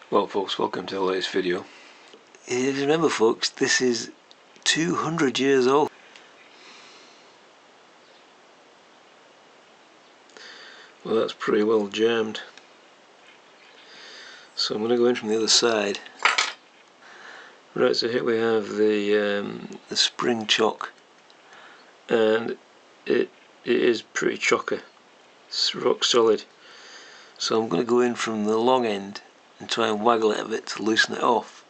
Well folks, welcome to the latest video. Remember folks, this is 200 years old. Well, that's pretty well jammed. So I'm going to go in from the other side. Right, so here we have the spring chock. And it is pretty chocker. It's rock solid. So I'm going to go in from the long end and try and waggle it a bit to loosen it off.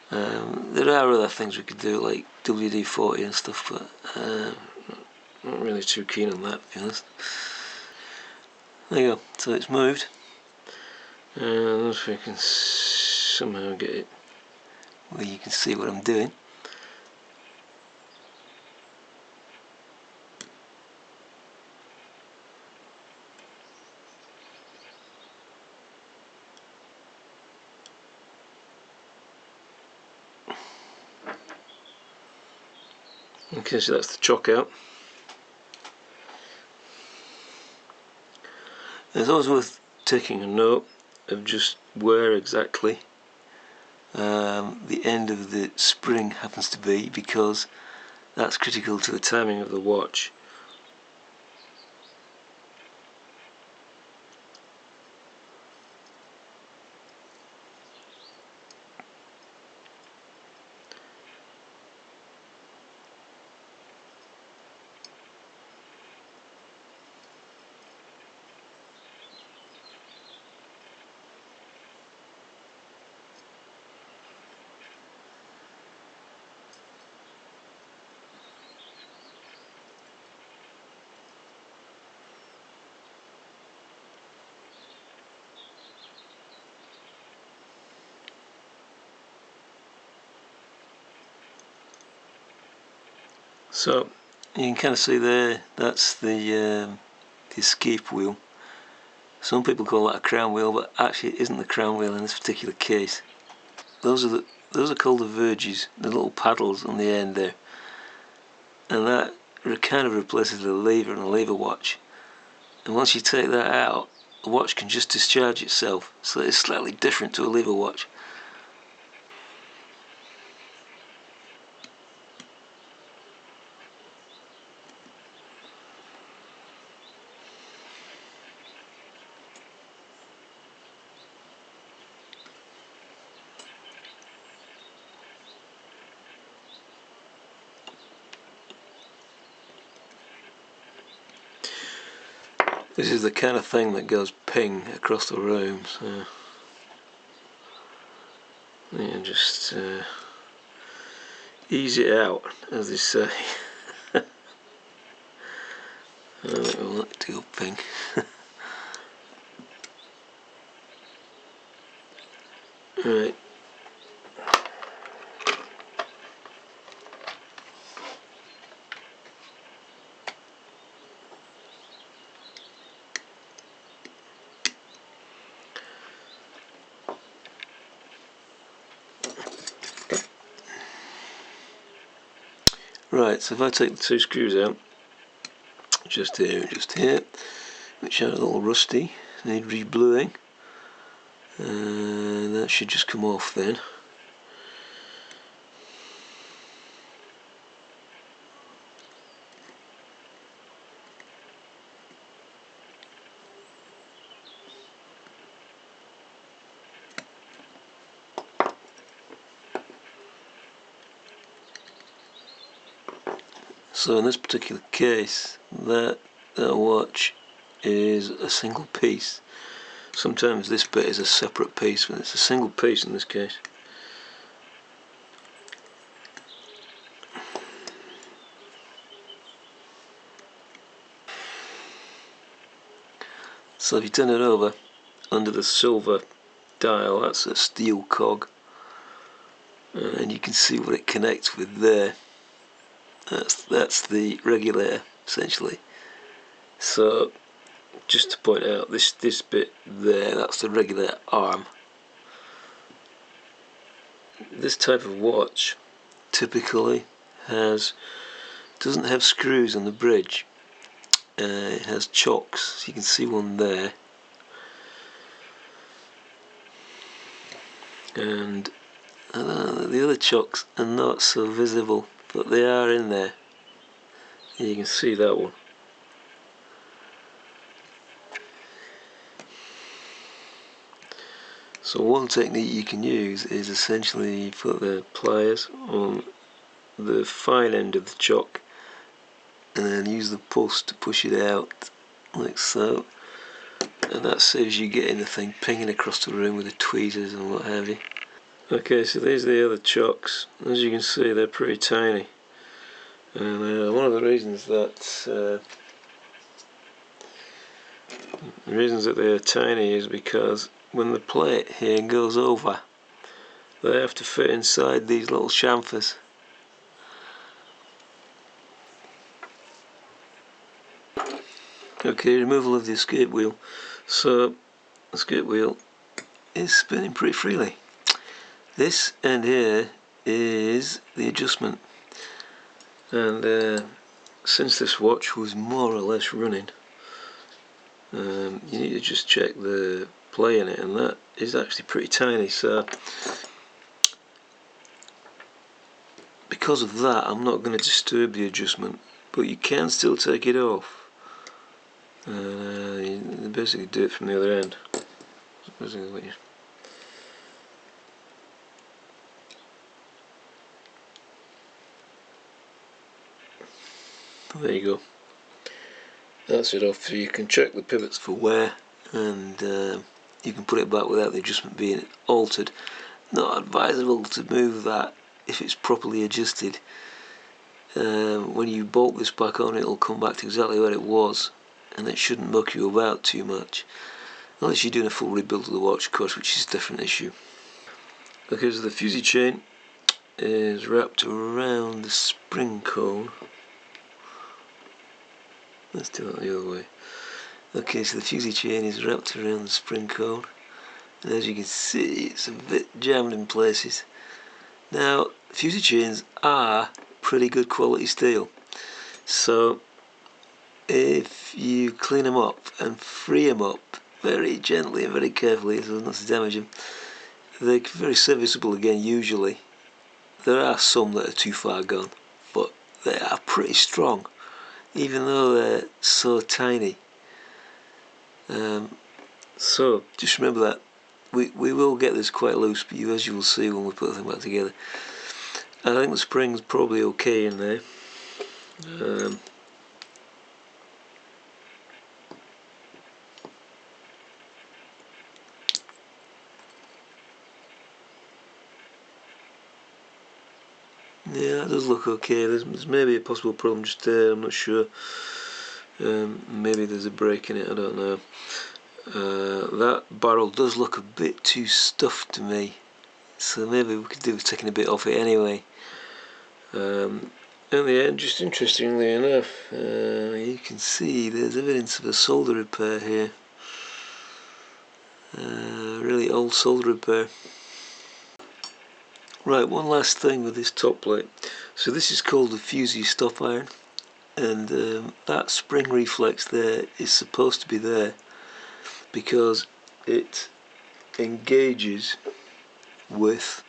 There are other things we could do like WD-40 and stuff, but not really too keen on that, to be honest. There you go, so it's moved. And if we can somehow get it where you can see what I'm doing. Okay, so that's the chock out. It's always worth taking a note of just where exactly the end of the spring happens to be, because that's critical to the timing of the watch. So you can kind of see there, that's the escape wheel. Some people call that a crown wheel, but actually it isn't the crown wheel in this particular case. Those are called the verges, the little paddles on the end there, and that kind of replaces the lever in a lever watch. And once you take that out, the watch can just discharge itself, so it's slightly different to a lever watch. This is the kind of thing that goes ping across the room, so yeah, just ease it out, as they say. I don't want it to go ping. Right. Right, so if I take the two screws out, just here and just here, which are a little rusty, need re-bluing, and that should just come off then. So in this particular case, that watch is a single piece. Sometimes this bit is a separate piece, but it's a single piece in this case. So if you turn it over, under the silver dial, that's a steel cog, and you can see what it connects with there. That's the regulator, essentially. So just to point out, this bit there, that's the regulator arm. This type of watch typically doesn't have screws on the bridge. It has chocks, so you can see one there. and the other chocks are not so visible, but they are in there. You can see that one. So one technique you can use is essentially put the pliers on the fine end of the chock and then use the pulse to push it out like so, and that saves you getting the thing pinging across the room with the tweezers and what have you. Okay, so these are the other chocks. As you can see, they're pretty tiny, and one of the reasons that they are tiny is because when the plate here goes over, they have to fit inside these little chamfers. Okay, removal of the escape wheel. So the escape wheel is spinning pretty freely. This end here is the adjustment, and since this watch was more or less running, you need to just check the play in it, and that is actually pretty tiny. So because of that, I'm not going to disturb the adjustment, but you can still take it off. You basically do it from the other end. There you go. That's it off. So you can check the pivots for wear, and you can put it back without the adjustment being altered. Not advisable to move that if it's properly adjusted. When you bolt this back on, it'll come back to exactly where it was, and it shouldn't muck you about too much, unless you're doing a full rebuild of the watch, of course, which is a different issue. Okay, so the fusee chain is wrapped around the spring cone. Let's do it the other way. Okay, so the fusee chain is wrapped around the spring cone, and as you can see, it's a bit jammed in places. Now, fusee chains are pretty good quality steel, so if you clean them up and free them up very gently and very carefully so as not to damage them, they're very serviceable again usually. There are some that are too far gone, but they are pretty strong, even though they're so tiny. So just remember that we will get this quite loose, but as you will see when we put the thing back together. I think the spring's probably okay in there. Yeah, that does look okay. There's maybe a possible problem just there, I'm not sure. Maybe there's a break in it, I don't know. That barrel does look a bit too stuffed to me, so maybe we could do with taking a bit off it anyway. In the end, just interestingly enough, you can see there's evidence of a solder repair here. Really old solder repair. Right, one last thing with this top plate. So this is called the Fusee stop iron, and that spring reflex there is supposed to be there because it engages with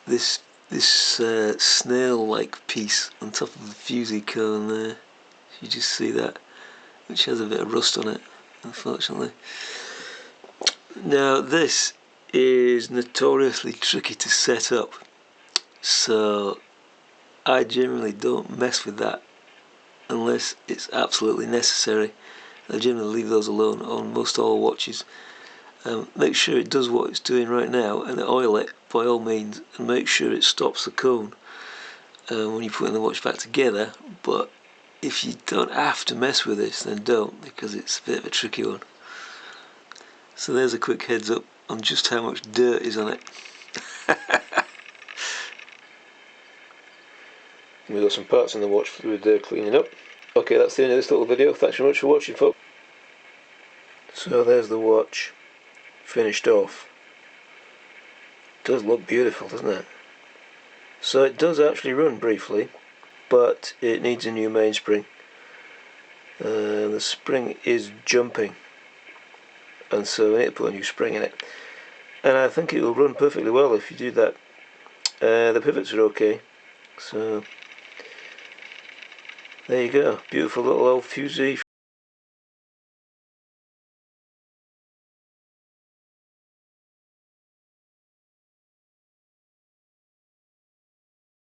this snail-like piece on top of the fusee cone there. You just see that, which has a bit of rust on it, unfortunately. Now this is notoriously tricky to set up, so I generally don't mess with that unless it's absolutely necessary. I generally leave those alone on most all watches. Make sure it does what it's doing right now and oil it by all means, and make sure it stops the cone when you're putting the watch back together. But if you don't have to mess with this, then don't, because it's a bit of a tricky one. So there's a quick heads up on just how much dirt is on it. We've got some parts in the watch for cleaning up. Okay, that's the end of this little video. Thanks very much for watching, folks. So there's the watch, finished off. It does look beautiful, doesn't it? So it does actually run briefly, but it needs a new mainspring. The spring is jumping, and so we need to put a new spring in it. and I think it will run perfectly well if you do that. The pivots are okay, so there you go, beautiful little old Fusee